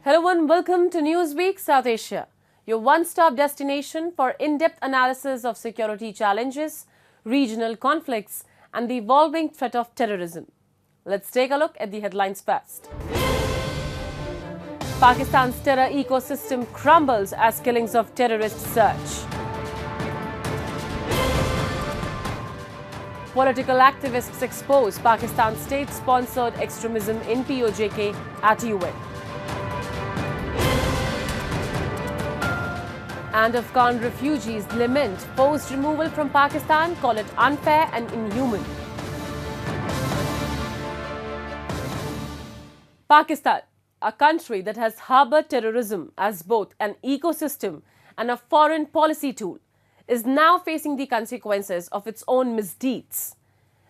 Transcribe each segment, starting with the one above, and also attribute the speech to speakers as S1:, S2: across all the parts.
S1: Hello and welcome to Newsweek South Asia, your one-stop destination for in-depth analysis of security challenges, regional conflicts and the evolving threat of terrorism. Let's take a look at the headlines first. Pakistan's terror ecosystem crumbles as killings of terrorists surge. Political activists expose Pakistan's state-sponsored extremism in POJK at UN. And Afghan refugees lament forced removal from Pakistan, call it unfair and inhuman. Pakistan, a country that has harbored terrorism as both an ecosystem and a foreign policy tool, is now facing the consequences of its own misdeeds.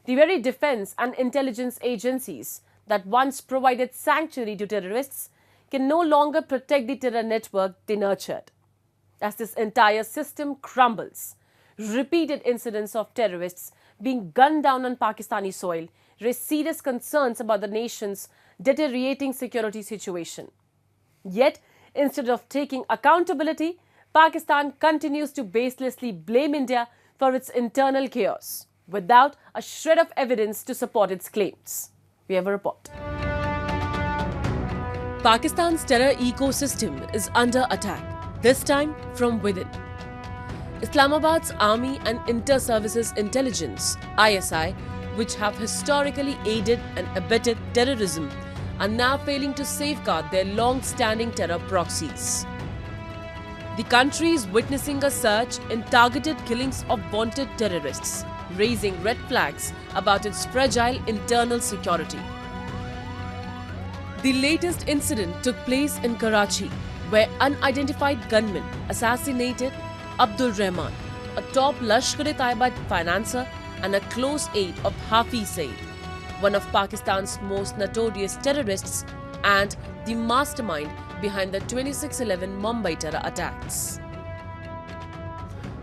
S1: The very defense and intelligence agencies that once provided sanctuary to terrorists can no longer protect the terror network they nurtured. As this entire system crumbles, repeated incidents of terrorists being gunned down on Pakistani soil raise serious concerns about the nation's deteriorating security situation. Yet, instead of taking accountability, Pakistan continues to baselessly blame India for its internal chaos, without a shred of evidence to support its claims. We have a report. Pakistan's terror ecosystem is under attack, this time from within. Islamabad's Army and Inter-Services Intelligence, ISI, which have historically aided and abetted terrorism, are now failing to safeguard their long-standing terror proxies. The country is witnessing a surge in targeted killings of wanted terrorists, raising red flags about its fragile internal security. The latest incident took place in Karachi, where unidentified gunmen assassinated Abdul Rahman, a top Lashkar-e-Taiba financer and a close aide of Hafiz Saeed, one of Pakistan's most notorious terrorists and the mastermind behind the 26/11 Mumbai terror attacks.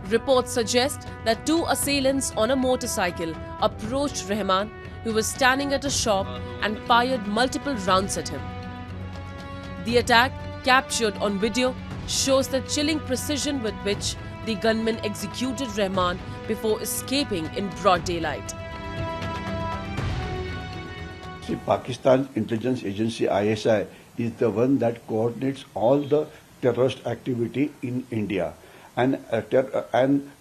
S1: Reports suggest that two assailants on a motorcycle approached Rahman, who was standing at a shop, and fired multiple rounds at him. The attack, captured on video, shows the chilling precision with which the gunmen executed Rahman before escaping in broad daylight.
S2: See, Pakistan's intelligence agency ISI is the one that coordinates all the terrorist activity in India. And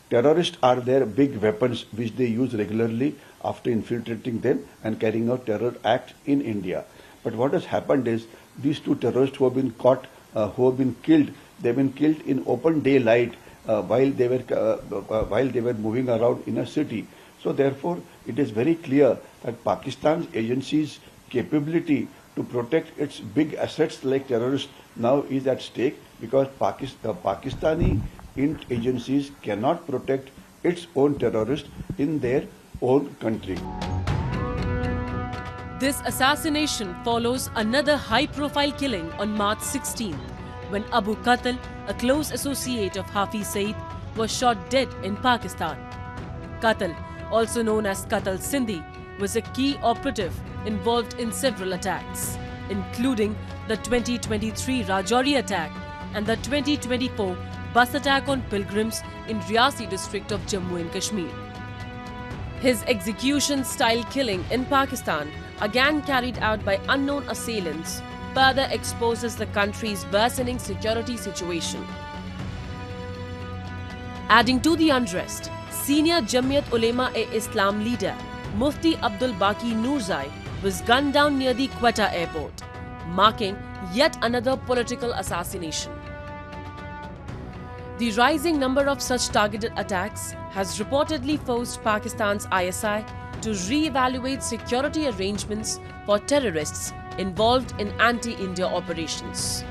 S2: terrorists are their big weapons which they use regularly after infiltrating them and carrying out terror acts in India. But what has happened is these two terrorists who have been caught, who have been killed, they've been killed in open daylight while they were moving around in a city. So therefore, it is very clear that Pakistan's agencies' capability to protect its big assets like terrorists now is at stake, because Pakistani agencies cannot protect its own terrorists in their own country.
S1: This assassination follows another high-profile killing on March 16th, when Abu Qatal, a close associate of Hafiz Saeed, was shot dead in Pakistan. Qatal, also known as Qatal Sindhi, was a key operative involved in several attacks, including the 2023 Rajouri attack and the 2024 bus attack on pilgrims in Riyasi district of Jammu and Kashmir. His execution-style killing in Pakistan, again carried out by unknown assailants, further exposes the country's worsening security situation. Adding to the unrest, senior Jamiat Ulema-e-Islam leader Mufti Abdul Baqi Noorzai was gunned down near the Quetta airport, marking yet another political assassination. The rising number of such targeted attacks has reportedly forced Pakistan's ISI to re-evaluate security arrangements for terrorists involved in anti-India operations.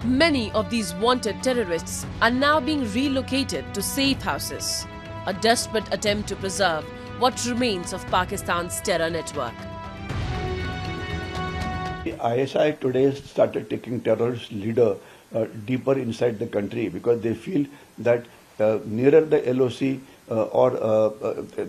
S1: Many of these wanted terrorists are now being relocated to safe houses, a desperate attempt to preserve what remains of Pakistan's terror network.
S2: The ISI today started taking terrorist leader deeper inside the country, because they feel that nearer the LOC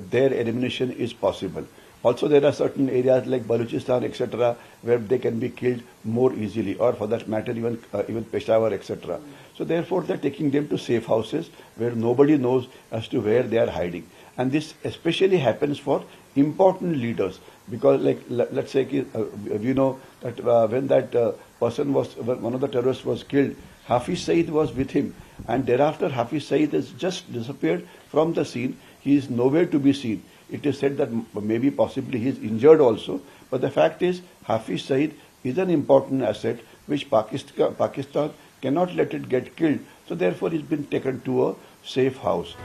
S2: their elimination is possible. Also, there are certain areas like Balochistan, etc., where they can be killed more easily, or for that matter, even Peshawar, etc. So, therefore, they're taking them to safe houses where nobody knows as to where they are hiding. And this especially happens for important leaders, because, like, let's say, we know that when that when one of the terrorists was killed, Hafiz Saeed was with him, and thereafter Hafiz Saeed has just disappeared from the scene. He is nowhere to be seen. It is said that maybe possibly he is injured also, but the fact is Hafiz Saeed is an important asset which Pakistan cannot let it get killed. So therefore he's been taken to a safe house.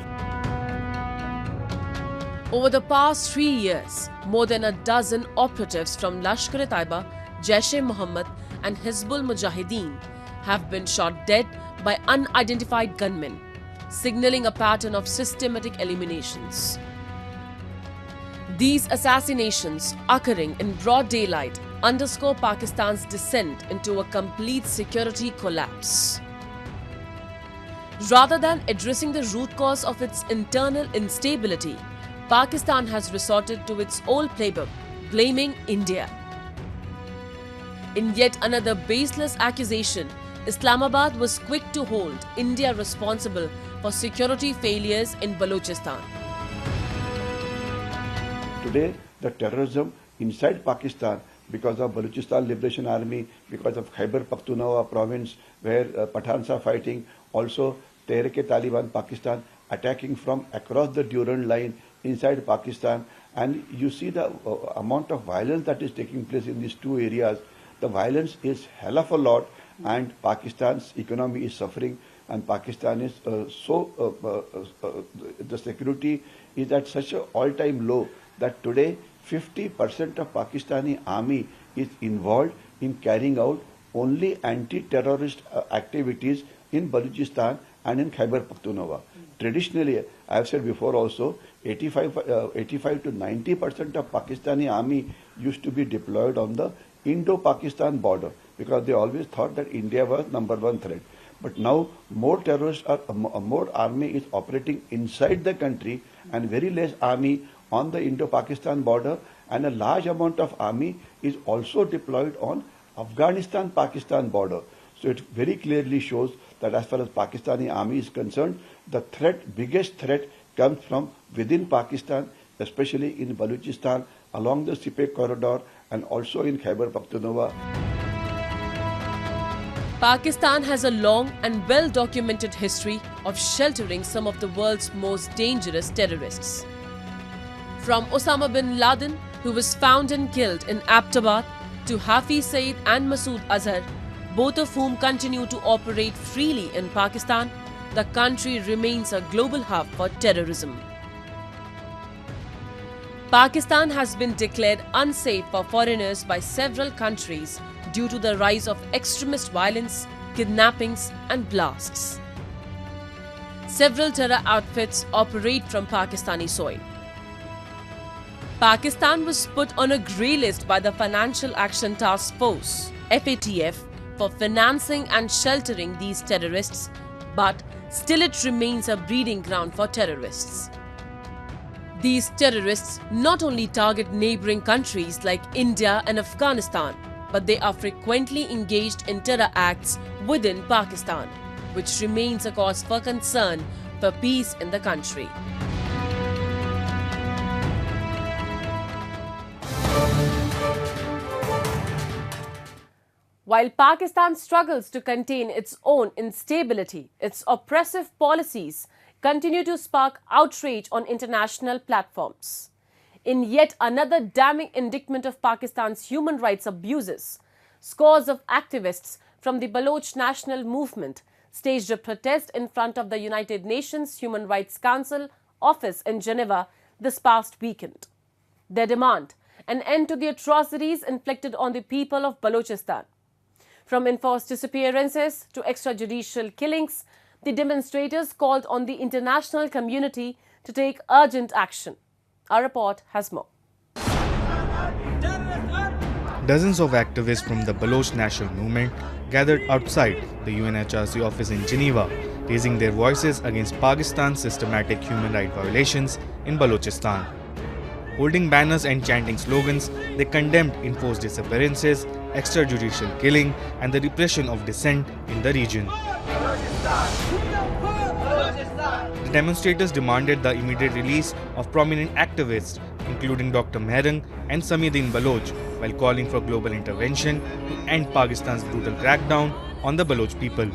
S1: Over the past 3 years, more than a dozen operatives from Lashkar-e-Taiba, Jaish-e-Mohammed and Hizbul Mujahideen have been shot dead by unidentified gunmen, signaling a pattern of systematic eliminations. These assassinations, occurring in broad daylight, underscore Pakistan's descent into a complete security collapse. Rather than addressing the root cause of its internal instability, Pakistan has resorted to its old playbook, blaming India. In yet another baseless accusation, Islamabad was quick to hold India responsible for security failures in Balochistan.
S2: Today, the terrorism inside Pakistan, because of Balochistan Liberation Army, because of Khyber Pakhtunkhwa province where Pathans are fighting, also Tehrik-e-Taliban Pakistan attacking from across the Durand line inside Pakistan, and you see the amount of violence that is taking place in these two areas. The violence is hell of a lot, and Pakistan's economy is suffering, and Pakistan is the security is at such an all-time low that today 50% of Pakistani army is involved in carrying out only anti-terrorist activities in Balochistan and in Khyber Pakhtunkhwa. Traditionally, I have said before also, 85 to 90% of Pakistani army used to be deployed on the Indo-Pakistan border, because they always thought that India was #1 threat. But now more army is operating inside the country, and very less army on the Indo-Pakistan border, and a large amount of army is also deployed on Afghanistan-Pakistan border. So it very clearly shows that as far as Pakistani army is concerned, the biggest threat comes from within Pakistan, especially in Balochistan, along the Sipek corridor, and also in Khyber Pakhtunkhwa.
S1: Pakistan has a long and well-documented history of sheltering some of the world's most dangerous terrorists. From Osama bin Laden, who was found and killed in Abbottabad, to Hafiz Saeed and Masood Azhar, both of whom continue to operate freely in Pakistan, the country remains a global hub for terrorism. Pakistan has been declared unsafe for foreigners by several countries due to the rise of extremist violence, kidnappings and blasts. Several terror outfits operate from Pakistani soil. Pakistan was put on a grey list by the Financial Action Task Force, FATF, for financing and sheltering these terrorists, but still it remains a breeding ground for terrorists. These terrorists not only target neighboring countries like India and Afghanistan, but they are frequently engaged in terror acts within Pakistan, which remains a cause for concern for peace in the country. While Pakistan struggles to contain its own instability, its oppressive policies continue to spark outrage on international platforms. In yet another damning indictment of Pakistan's human rights abuses, scores of activists from the Baloch National Movement staged a protest in front of the United Nations Human Rights Council office in Geneva this past weekend. They demand an end to the atrocities inflicted on the people of Balochistan. From enforced disappearances to extrajudicial killings, the demonstrators called on the international community to take urgent action. Our report has more.
S3: Dozens of activists from the Baloch National Movement gathered outside the UNHRC office in Geneva, raising their voices against Pakistan's systematic human rights violations in Balochistan. Holding banners and chanting slogans, they condemned enforced disappearances, extrajudicial killing, and the repression of dissent in the region. The demonstrators demanded the immediate release of prominent activists, including Dr. Mehrang and Samieddin Baloch, while calling for global intervention to end Pakistan's brutal crackdown on the Baloch people.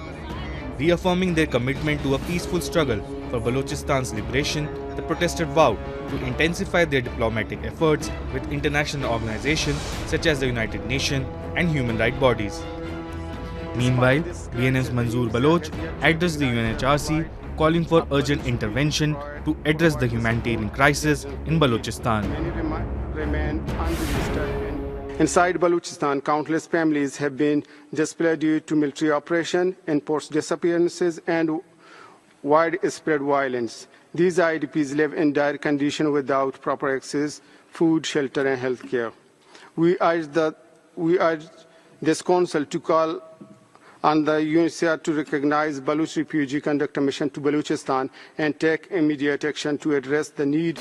S3: Reaffirming their commitment to a peaceful struggle for Balochistan's liberation, the protesters vowed to intensify their diplomatic efforts with international organizations such as the United Nations and human rights bodies. Meanwhile, BNM's Manzoor Baloch addressed the UNHRC, calling for urgent intervention to address the humanitarian crisis in Balochistan.
S4: Remain unregistered. Inside Balochistan, countless families have been displaced due to military operation, enforced disappearances, and widespread violence. These IDPs live in dire conditions without proper access, food, shelter, and health care. We urge this council to call on the UNHCR to recognize Baloch refugee, conduct a mission to Balochistan, and take immediate action to address the need.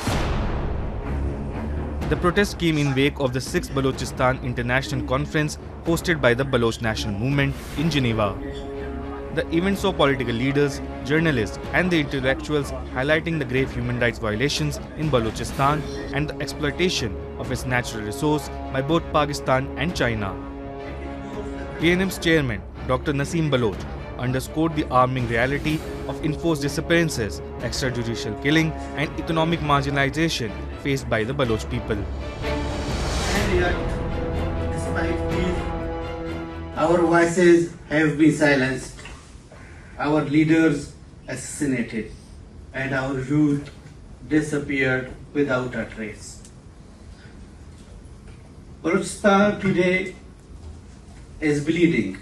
S3: The protest came in wake of the 6th Balochistan International Conference hosted by the Baloch National Movement in Geneva. The event saw political leaders, journalists, and the intellectuals highlighting the grave human rights violations in Balochistan and the exploitation of its natural resource by both Pakistan and China. BNM's chairman, Dr. Naseem Baloch, underscored the alarming reality of enforced disappearances, extrajudicial killing, and economic marginalization faced by the Baloch people.
S5: And yet, despite these, our voices have been silenced, our leaders assassinated, and our youth disappeared without a trace. Balochistan today is bleeding.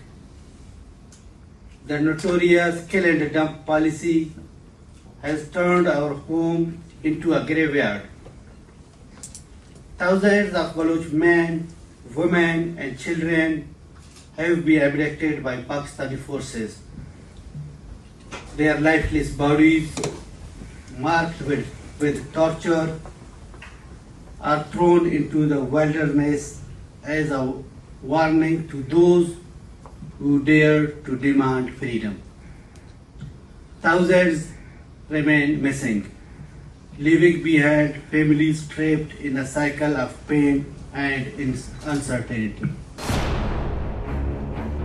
S5: The notorious kill and dump policy has turned our home into a graveyard. Thousands of Baloch men, women, and children have been abducted by Pakistani forces. Their lifeless bodies, marked with torture, are thrown into the wilderness as a warning to those who dare to demand freedom. Thousands remain missing, leaving behind families trapped in a cycle of pain and uncertainty.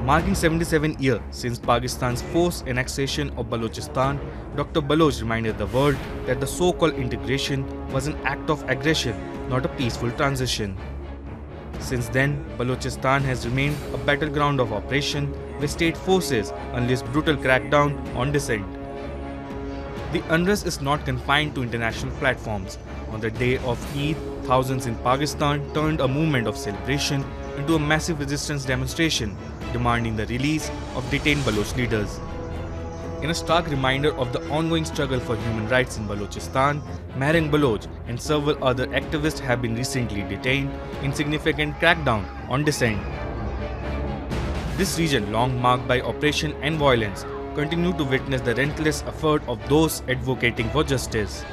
S3: Marking 77 years since Pakistan's forced annexation of Balochistan, Dr. Baloch reminded the world that the so-called integration was an act of aggression, not a peaceful transition. Since then, Balochistan has remained a battleground of operation where state forces unleashed brutal crackdown on dissent. The unrest is not confined to international platforms. On the day of Eid, thousands in Pakistan turned a movement of celebration into a massive resistance demonstration, demanding the release of detained Baloch leaders. In a stark reminder of the ongoing struggle for human rights in Balochistan, Mehrang Baloch and several other activists have been recently detained in significant crackdown on dissent. This region, long marked by oppression and violence, continues to witness the relentless effort of those advocating for justice.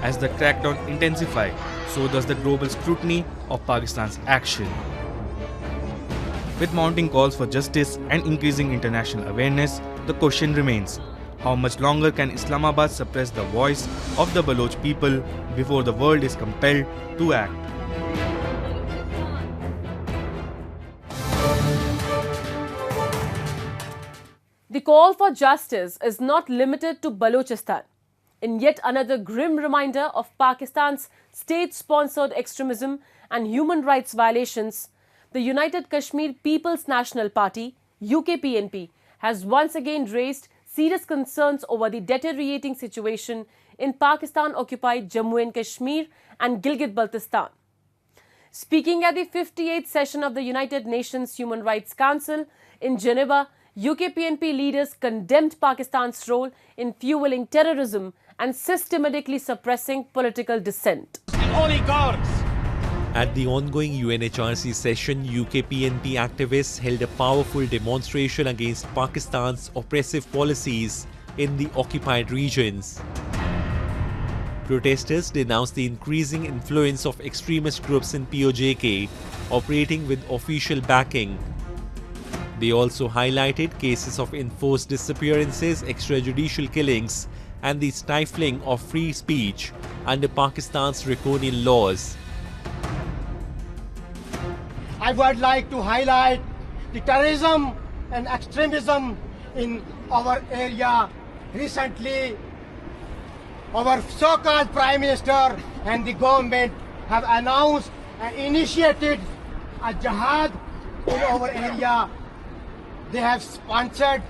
S3: As the crackdown intensifies, so does the global scrutiny of Pakistan's action. With mounting calls for justice and increasing international awareness, the question remains: how much longer can Islamabad suppress the voice of the Baloch people before the world is compelled to act?
S1: The call for justice is not limited to Balochistan. In yet another grim reminder of Pakistan's state-sponsored extremism and human rights violations, the United Kashmir People's National Party, UKPNP, has once again raised serious concerns over the deteriorating situation in Pakistan-occupied Jammu and Kashmir and Gilgit-Baltistan. Speaking at the 58th session of the United Nations Human Rights Council in Geneva, UKPNP leaders condemned Pakistan's role in fueling terrorism and systematically suppressing political dissent.
S6: At the ongoing UNHRC session, UKPNP activists held a powerful demonstration against Pakistan's oppressive policies in the occupied regions. Protesters denounced the increasing influence of extremist groups in POJK operating with official backing. They also highlighted cases of enforced disappearances, extrajudicial killings, and the stifling of free speech under Pakistan's draconian laws.
S7: I would like to highlight the terrorism and extremism in our area. Recently, our so-called Prime Minister and the government have announced and initiated a jihad in our area. They have sponsored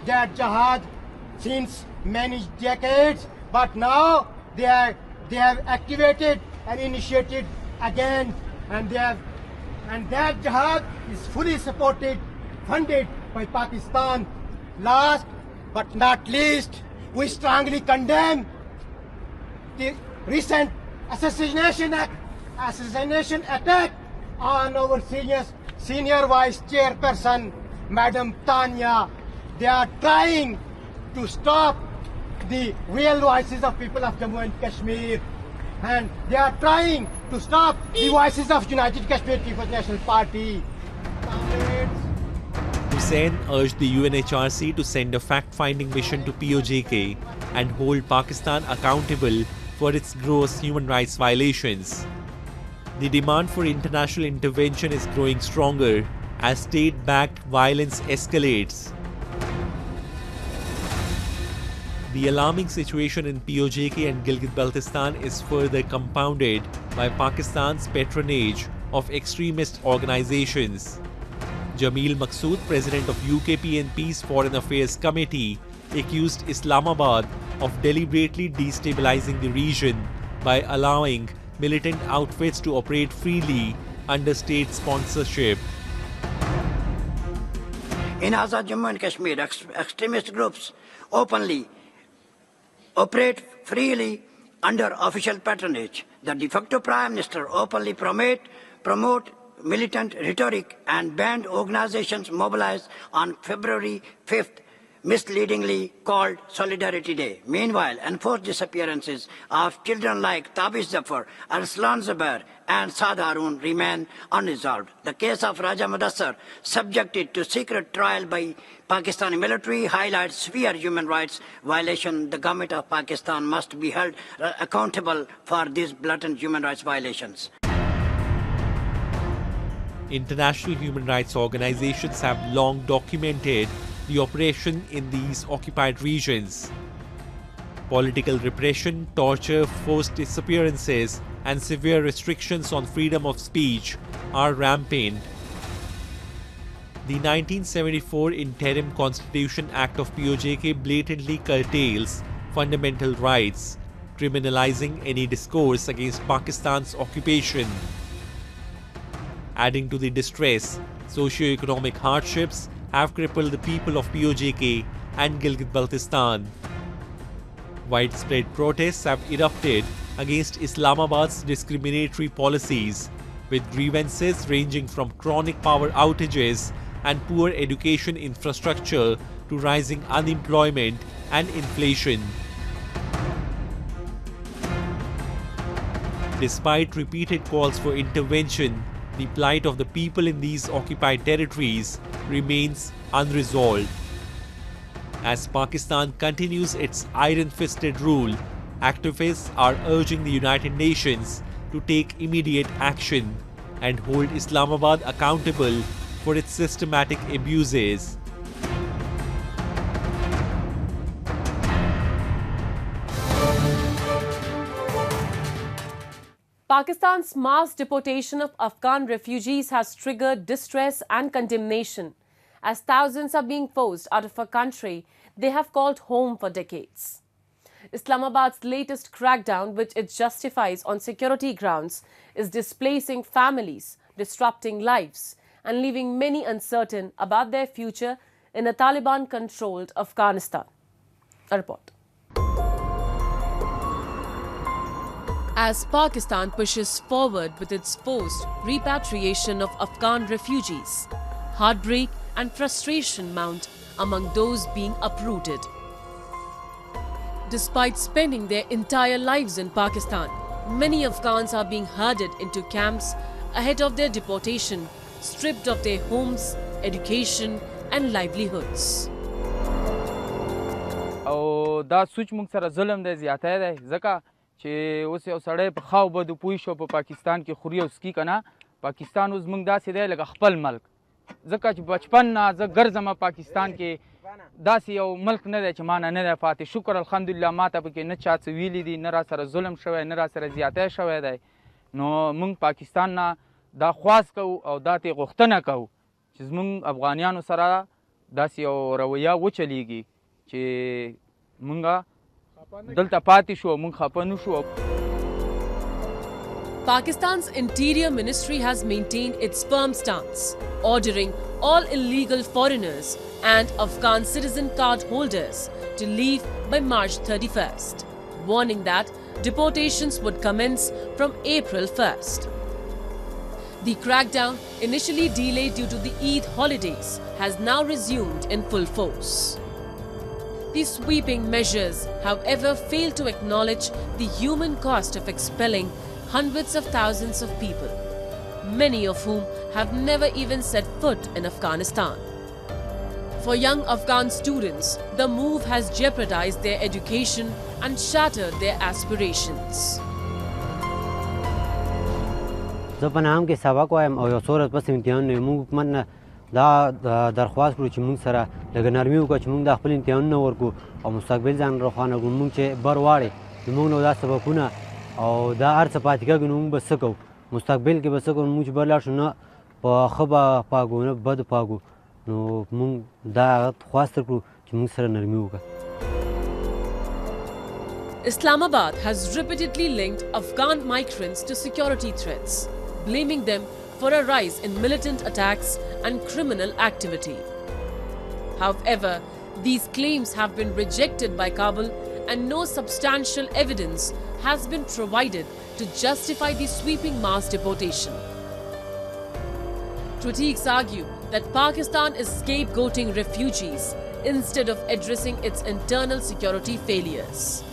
S7: that jihad since many decades, but now they have activated and initiated again, and that jihad is fully supported, funded by Pakistan. Last but not least, we strongly condemn the recent assassination attack on our senior vice chairperson, Madam Tanya. They are trying to stop the real voices of people of Jammu and Kashmir, and they are trying to stop the voices of United Kashmir People's National Party.
S6: Hussain urged the UNHRC to send a fact-finding mission to POJK and hold Pakistan accountable for its gross human rights violations. The demand for international intervention is growing stronger as state-backed violence escalates. The alarming situation in POJK and Gilgit-Baltistan is further compounded by Pakistan's patronage of extremist organizations. Jameel Maqsood, president of UKPNP's Foreign Affairs Committee, accused Islamabad of deliberately destabilizing the region by allowing militant outfits to operate freely under state sponsorship.
S8: In Azad Jammu and Kashmir, extremist groups openly operate freely under official patronage. The de facto Prime Minister openly promote militant rhetoric and banned organizations mobilized on February 5th, misleadingly called Solidarity Day. Meanwhile, enforced disappearances of children like Tabish Zafar, Arslan Zubair and Saad Harun remain unresolved. The case of Raja Mudassar, subjected to secret trial by Pakistani military, highlights severe human rights violation. The government of Pakistan must be held accountable for these blatant human rights violations.
S6: International human rights organizations have long documented the operation in these occupied regions. Political repression, torture, forced disappearances, and severe restrictions on freedom of speech are rampant. The 1974 Interim Constitution Act of POJK blatantly curtails fundamental rights, criminalizing any discourse against Pakistan's occupation. Adding to the distress, socio-economic hardships have crippled the people of POJK and Gilgit-Baltistan. Widespread protests have erupted against Islamabad's discriminatory policies, with grievances ranging from chronic power outages and poor education infrastructure to rising unemployment and inflation. Despite repeated calls for intervention, the plight of the people in these occupied territories remains unresolved. As Pakistan continues its iron-fisted rule, activists are urging the United Nations to take immediate action and hold Islamabad accountable for its systematic abuses.
S1: Pakistan's mass deportation of Afghan refugees has triggered distress and condemnation, as thousands are being forced out of a country they have called home for decades. Islamabad's latest crackdown, which it justifies on security grounds, is displacing families, disrupting lives, and leaving many uncertain about their future in a Taliban-controlled Afghanistan. A report. As Pakistan pushes forward with its forced repatriation of Afghan refugees, heartbreak and frustration mount among those being uprooted. Despite spending their entire lives in Pakistan, many Afghans are being herded into camps ahead of their deportation, stripped of their homes, education and livelihoods.
S9: او دا سوچ موږ سره ظلم دی زیاتی دی ځکه چې اوس یو سړی په خاو بدو پوه شو په پاکستان کې خوري او سکي که نه پاکستان اوس موږ داسې دی لکه خپل ملک ځکه چې بچپن نه زه ګرځم پاکستان کې داسې یو ملک نه دی چې ما نه دی پاتې شکر الحمدلله ما ته پکې نه چا څه ویلي دي نه را سره ظلم شوی نه را سره زیاتی شوی دی نو موږ پاکستان نه دا خواست کوو او دا ترې غوښتنه کوو چې زموږ افغانیانو سره داسې یو رویه وچلیږي چې مونږه دلته پاتې شو مونږ خفه نه شو.
S1: Pakistan's Interior Ministry has maintained its firm stance, ordering all illegal foreigners and Afghan citizen card holders to leave by March 31st, warning that deportations would commence from April 1st. The crackdown, initially delayed due to the Eid holidays, has now resumed in full force. These sweeping measures, however, fail to acknowledge the human cost of expelling hundreds of thousands of people, many of whom have never even set foot in Afghanistan. For young Afghan students, the move has jeopardized their education and shattered their aspirations.
S10: زه په نام کې سبق وایم او یو څو ورځې پس امتحان دی موږ حکومت نه دا درخواست کړو چې موږ سره لږه نرمي وکړو چې موږ دا خپل امتحانونه ورکړو او مستقبل ځان روښانه کړو موږ چې بر واړې نو موږ نو دا سبقونه او دا هر څه پاتې کېږي نو موږ به څه کوو مستقبل کې به څه کوو موږ چې بر لاړ شو نه په ښه به پاږو نه بد پاږو نو موږ دا خواست کړو چې موږ سره نرمي وکړو.
S1: Islamabad has repeatedly linked Afghan migrants to security threats, blaming them for a rise in militant attacks and criminal activity. However, these claims have been rejected by Kabul and no substantial evidence has been provided to justify the sweeping mass deportation. Critics argue that Pakistan is scapegoating refugees instead of addressing its internal security failures.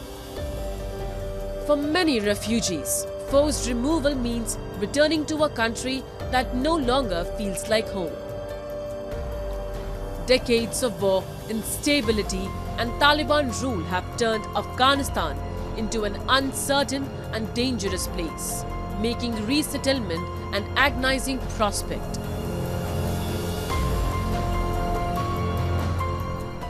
S1: For many refugees, forced removal means returning to a country that no longer feels like home. Decades of war, instability and Taliban rule have turned Afghanistan into an uncertain and dangerous place, making resettlement an agonizing prospect.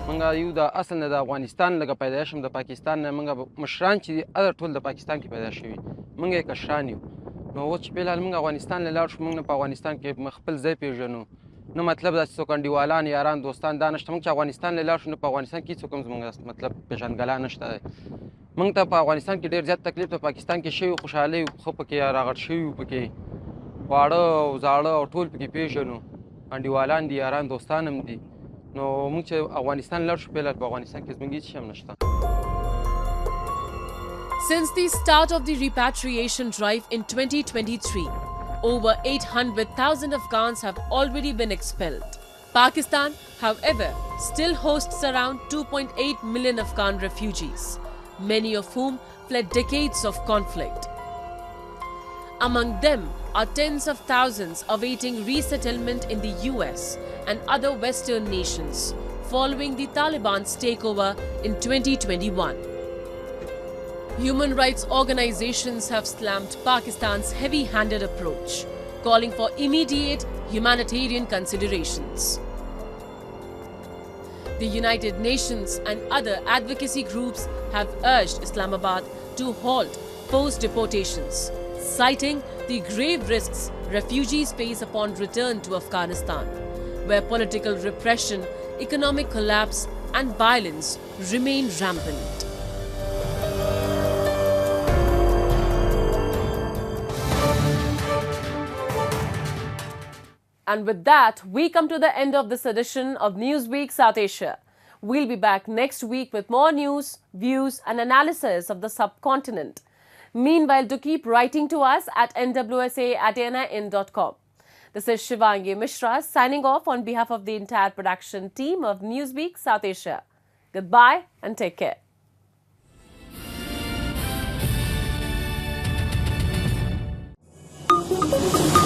S9: منګه یو د اصل نه د افغانستان لکه پیدا شم د پاکستان نه منګه مشران چې اگر ټول د پاکستان کې پیدا شوي منګه کشران یو نو اوس چې بهلال منګه افغانستان له لاړ شو منګه په افغانستان کې خپل ځای پیژنو نو مطلب دا څو کنډیوالان یاران دوستان دا نشته موږ چې افغانستان له لاړ شو نو په افغانستان کې څوک هم زموږ مطلب پیژنګلا نشته موږ ته په افغانستان کې ډېر زیات تکلیف ته پاکستان کې شوی خوشحالي خو پکې راغټ شوي پکې واړه او زاړه او ټول پکې پیژنو کنډیوالان دي یاران دوستان هم دي نو موږ چې افغانستان لاړ شو بهلال په افغانستان کې زموږ هېڅ شی هم نشته.
S1: Since the start of the repatriation drive in 2023, over 800,000 Afghans have already been expelled. Pakistan, however, still hosts around 2.8 million Afghan refugees, many of whom fled decades of conflict. Among them are tens of thousands awaiting resettlement in the US and other Western nations following the Taliban's takeover in 2021. Human rights organizations have slammed Pakistan's heavy-handed approach, calling for immediate humanitarian considerations. The United Nations and other advocacy groups have urged Islamabad to halt forced deportations, citing the grave risks refugees face upon return to Afghanistan, where political repression, economic collapse and violence remain rampant. And with that, we come to the end of this edition of Newsweek South Asia. We'll be back next week with more news, views and analysis of the subcontinent. Meanwhile, do keep writing to us at nwsa@nin.com. This is Shivangi Mishra signing off on behalf of the entire production team of Newsweek South Asia. Goodbye and take care. News.